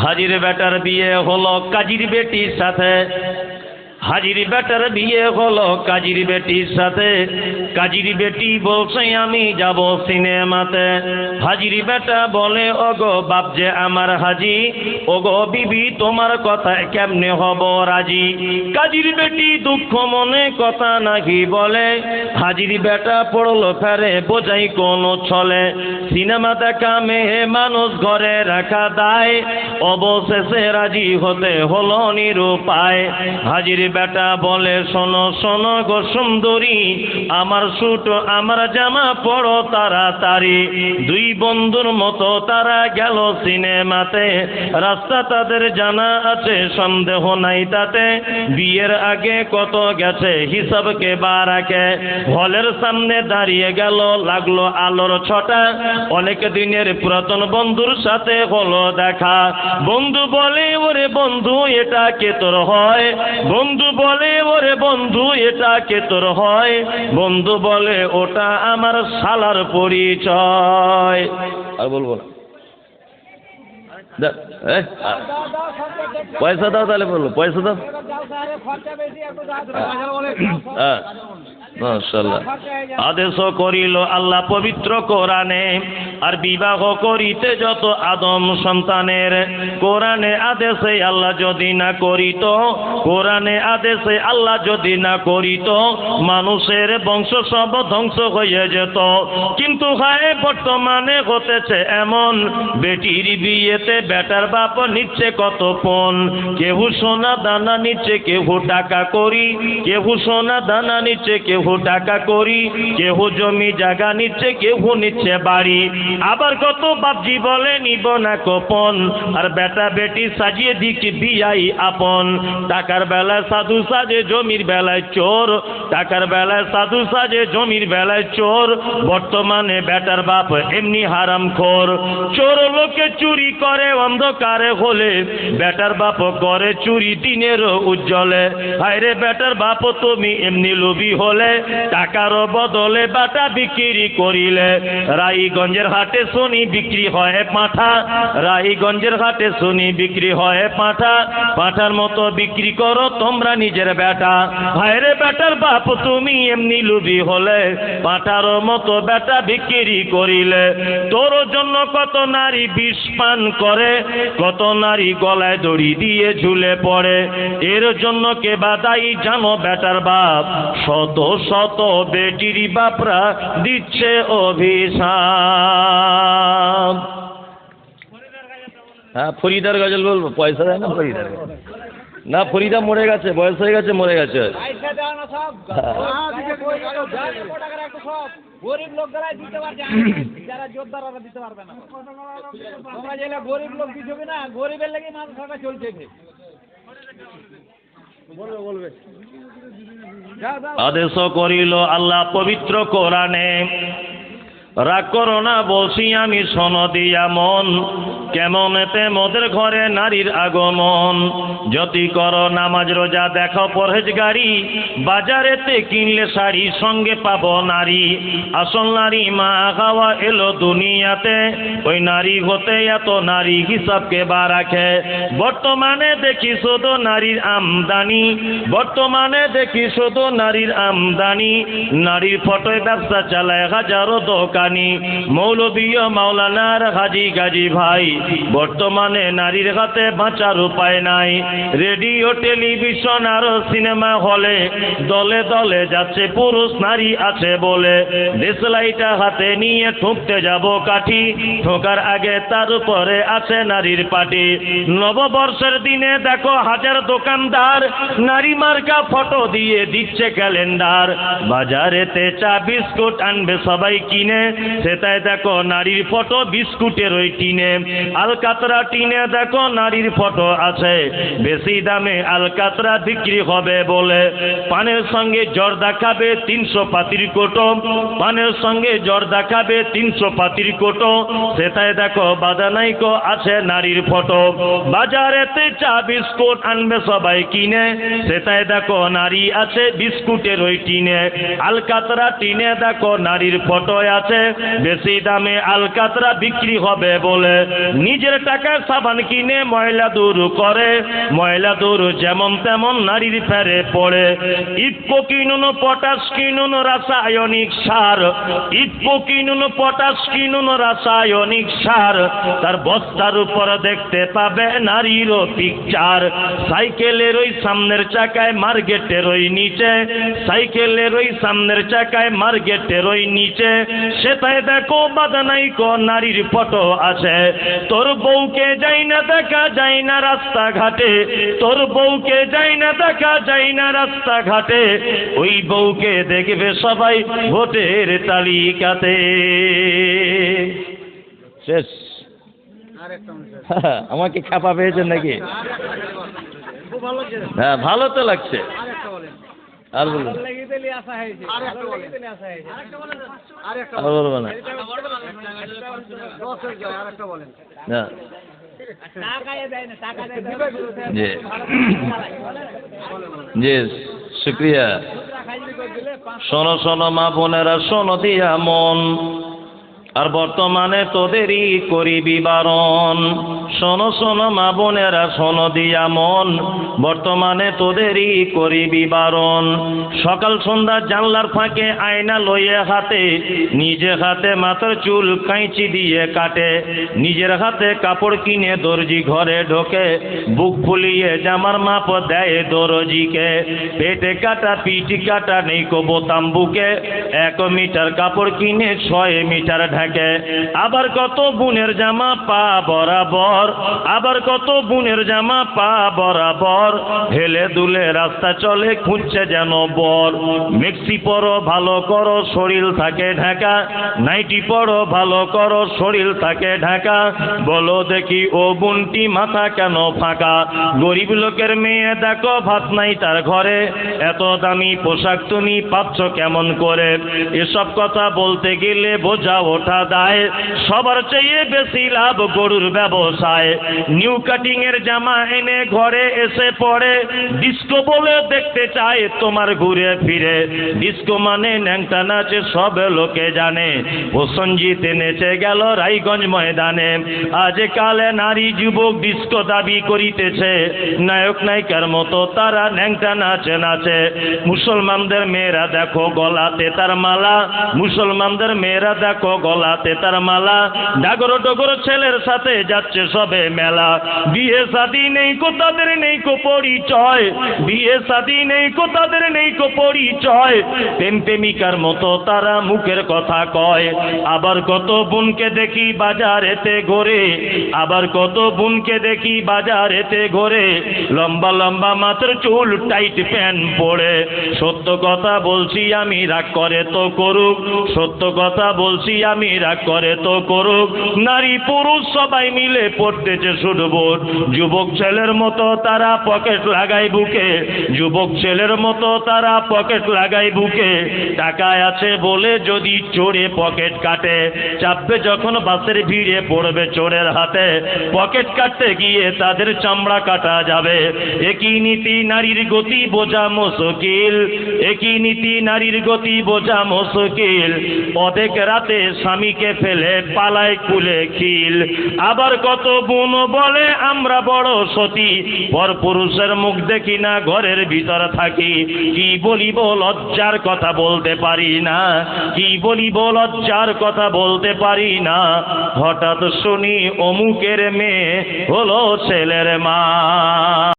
হাজির বেটার বিয়ে হলো কাজীর বেটির সাথে। হাজির বেটার বিয়ে হলো কাজীর বেটির সাথে। কাজীর বেটি বলছে আমি যাব সিনেমাতে। হাজির বেটা বলে ওগো বাপ যে আমার হাজি, ওগো বিবি তোমার কথায় কেমনে হব রাজি। কাজীর বেটি দুঃখ মনে কথা নাকি বলে। হাজির বেটা পড়লো ফেরে বোঝাই কোন ছলে। সিনেমা দেখা মেয়ে মানুষ ঘরে রাখা দায়, অবশেষে রাজি হতে হলো নিরুপায়। হাজির বেটা বলে শোনো শোনো গো সুন্দরী, আমার স্যুট আমার জামা পড়ো তাড়াতাড়ি। দুই বন্ধুর মতো তারা গেল সিনেমাতে। রাস্তা তাদের জানা আছে সন্দেহ নাই তাতে। বিয়ের আগে কত গেছে হিসাব কে বা রাখে। হলের সামনে দাঁড়িয়ে গেল লাগলো আলোর ছটা। অনেক দিনের পুরাতন বন্ধুর সাথে হলো দেখা। বন্ধু বলে ওরে বন্ধু এটা কে তোর হয়। বন্ধু বলে ওরে বন্ধু এটা কে তোর হয়। বন্ধু বলে ওটা আমার শালার পরিচয়। আর বলবো না, পয়সা দাও তাহলে বলবো, পয়সা দাও। মাশাআল্লাহ। আদেশ করিল আল্লাহ পবিত্র কোরআনে, আর বিবাহ করিতে যত আদম সন্তানের। কোরআনে আদেশে আল্লাহ যদি না করিত, কোরআনে আদেশে আল্লাহ যদি না করিত, মানুষের বংশ সব ধ্বংস হয়ে যেত। কিন্তু হায় বর্তমানে হতেছে এমন, বেটির বিয়েতে বেটার বাপ নিচ্ছে কত পণ। কেউ সোনা দানা নিচ্ছে, কেউ টাকা করি। কেউ সোনা দানা নিচ্ছে, কেউ টাকা করি। কেউ জমি জায়গা নিচ্ছে, কেউ নিচ্ছে বাড়ি। আবার কত বাপজি বলে নিব না কোপন, আর বেটা বেটি সাজিয়ে দিকে বিয়াই আপন। টাকার বেলায় সাধু সাজে, জমির বেলায় চোর। টাকার বেলায় সাধু সাজে, জমির বেলায় চোর। বর্তমানে বেটার বাপ এমনি হারামখোর। চোর লোকে চুরি করে অন্ধকারে হলে, বেটার বাপ করে চুরি দিনের উজ্জ্বলে। হায়রে বেটার বাপ তুমি এমনি লোভী হলে, টাকার বদলে বাটা বিক্রি করিলে। রায়গঞ্জের হাটে শুনি বিক্রি হয় পাঁঠা। রায়গঞ্জের হাটে শুনি বিক্রি হয় পাঁঠা। পাঁঠার মতো বিক্রি করো তোমরা নিজের বেটা। হায়রে বেটার বাপ তুমি এমনি লোভী হলে, পাঁঠার মতো বেটা বিক্রি করিলে। তোর জন্য কত নারী বিষ পান করে, কত নারী গলায় দড়ি দিয়ে ঝুলে পড়ে। এর জন্য কে বা দায়ী জানো বেটার বাপ, শত শত বেটির বাপরা দিচ্ছে অভিশাপ। হ্যাঁ ফরিদার গজল বলবো, পয়সা দেয় না ফরিদার না। ফরিদা মরে গেছে, বয়স হয়ে গেছে, মরে গেছে। গরিব লোকরা দিতে পারছে, যারা যোদ্ধারা দিতে পারবে না। তোমরা যেটা গরিব লোক দিতে না, গরিবের লেগে মানুষ সরকার চলছে। বলবে আদেশ করিল আল্লাহ পবিত্র কোরআনে, রাগ করো না বলছি আমি শোনো দিয়া মন। কেমন এতে মোদের ঘরে নারীর আগমন। যদি করো নামাজ রোজা দেখো পরহেজগারি, বাজারেতে কিনলে শাড়ি সঙ্গে পাবো নারী। আসল নারী মা খাওয়া এলো দুনিয়াতে, ওই নারী হতে এত নারী হিসাবকে বা রাখে। বর্তমানে দেখি শুধু নারীর আমদানি, বর্তমানে দেখি শুধু নারীর আমদানি। নারীর ফটোয় ব্যবসা চালায় হাজারো দোকান। মৌলবী মাওলানার হাজি গাজী ভাই, বর্তমানে নারীর হাতে বাঁচার উপায় নাই। রেডিও টেলিভিশন আর সিনেমা হলে দলে দলে যাচ্ছে পুরুষ নারী আছে বলে। দেশলাইটা হাতে নিয়ে ঠুকতে যাব কাঠি, ঠোকার আগে তার উপরে আছে নারীর পাটি। নববর্ষের দিনে দেখো হাজার দোকানদার, নারী মার্কা ফটো দিয়ে দিচ্ছে ক্যালেন্ডার। বাজারেতে চা বিস্কুট আনবে সবাই কিনে, সেটাই দেখো নারীর ফটো বিস্কুটের ওই টিনে। আলকাতরা টিনে দেখো নারীর ফটো আছে, বেশি দামে আলকাতরা বিক্রি হবে বলে। পানের সঙ্গে জর্দা খাবে 300 পাতির কোটো, পানের সঙ্গে জর্দা খাবে 300 পাতির কোটো। সেটাই দেখো বাদানাইকো আছে নারীর ফটো। বাজারেতে চা বিস্কুট আনবে সবাই কিনে, সেটাই দেখো নারী আছে বিস্কুটের ওই টিনে। আলকাতরা টিনে দেখো নারীর ফটো আছে, বেশি দামে আলকাতরা বিক্রি হবে বলে। নিজের টাকায় সাবান কিনে ময়লা দূর করে, ময়লা দূর যেমন তেমন নারীর ফেরে পড়ে। ইফকো কিনুন, পটাশ কিনুন, রাসায়নিক সার, ইফকো কিনুন, পটাশ কিনুন, রাসায়নিক সার, তার বস্তার উপর দেখতে পাবে নারীরও পিকচার। সাইকেলের ওই সামনের চাকায় মার্কেটের ওই নিচে, সাইকেলের ওই সামনের চাকায় মার্কেটের ওই নিচে, সেটাই দেখো বাদানাইকো নারীর ফটো আছে। তোর বউকে যাই না দেখা যায় না রাস্তাঘাটে, তোর বউকে যাই না দেখা যায় না রাস্তাঘাটে, ওই বউকে দেখবে সবাই ভোটের তালিকাতে। শেষ। আমাকে খাপা পেয়েছেন নাকি? হ্যাঁ, ভালো তো লাগছে। আর বলুন, আর বলবো না। জি জি, শুক্রিয়া। শোনো শোনো মা বোনেরা, শোনো দিয়া মন, আর বর্তমানে তোদেরই করিবি বারণ। শোনো শোনো মা বোনেরা, শোনো দিয়া মন, বর্তমানে তোদেরই করিবি বারণ। সকাল সন্ধ্যা জানলার ফাঁকে আয়না লইয়ে হাতে, নিজে হাতে মাথার চুল কাঁচি দিয়ে কাটে, নিজের হাতে কাপড় কিনে দর্জি ঘরে ঢোকে, বুক ফুলিয়ে জামার মাপ দেয় দর্জিকে। পেটে কাটা পিঠি কাটা নেই কো বোতাম বুকে, 1 মিটার কাপড় কিনে 6 মিটার ঢাকে। আবার কত বোনের জামা পা বরাবর, আবার কত বোনের জামা পা বরাবর, হেলে দুলে রাস্তা চলে খুঁজছে যেন বর। মেক্সি পরো ভালো করো শরীর থাকে ঢাকা, নাইটি পরো ভালো করো শরীর থাকে ঢাকা, বলো দেখি ও বোনটি মাথা কেন ফাঁকা। গরিব লোকের মেয়ে দেখো ভাত নাই তার ঘরে, এত দামি পোশাক তুমি পাচ্ছ কেমন করে। এসব কথা বলতে গেলে বোঝা ওঠা দায়, সবার চেয়ে বেশি লাভ গরুর ব্যবসায়। নিউ কাটিং এর জামা এনে ঘরে এসে পড়ে, ডিস্কো বলে দেখতে চায় তোমার ঘুরে ফিরে। ডিস্কো মানে ন্যাংটা নাচে সব লোকে জানে, প্রসঞ্জিত নেচে গেল রায়গঞ্জ ময়দানে। আজ কালে নারী যুবক ডিস্কো দাবি করিতেছে, নায়ক নায়িকার মতো তারা ন্যাংটা নাচে নাচে। মুসলমানদের মেয়েরা দেখো গলাতে তার মালা, মুসলমানদের মেয়েরা দেখো গলাতে তার মালা, ডাগর ডগর ছেলের সাথে যাচ্ছে সবে মেলা। বিয়ে শাদী নেই কো তাদের নেই কো পরিচয়, বিয়ে শাদী নেই কো তাদের নেই কো পরিচয়, প্রেম প্রেমিকার মতো তারা মুখের কথা কয়। আবার কত বোনকে দেখি বাজারেতে ঘোরে, আবার কত বোনকে দেখি বাজারেতে ঘোরে, লম্বা লম্বা মাথার চুল টাইট প্যান্ট পরে। সত্য কথা বলছি আমি, রাগ করে তো করুক, সত্য কথা বলছি আমি, রাগ করে তো করুক। নারী পুরুষ সবাই মিলে পড়তেছে শুধু ভোট। যুবক ছেলের মতো তারা পকেট লাগায় বুকে, যুবক ছেলের মতো তারা পকেট লাগায় বুকে। টাকায় আছে বলে যদি চোরে পকেট কাটে, চাপবে যখন বাসের ভিড়ে পড়বে চোরের হাতে, পকেট কাটতে গিয়ে তাদের চামড়া কাটা যাবে। একই নীতি নারীর গতি বোঝা মুশকিল, একই নীতি নারীর গতি বোঝা মুশকিল। অর্ধেক রাতে স্বামীকে ফেলে পালায় কুলে খিল। আবার কত বোন বলে আমরা বড় সতী, পর পুরুষের মুখ দেখি না ঘরের ভিতর থাকি। কি বলিব লজ্জার কথা বলতে পারি না, কি বলিব লজ্জার কথা বলতে পারি না। হঠাৎ শুনি অমুকের মেয়ে হলো ছেলের মা।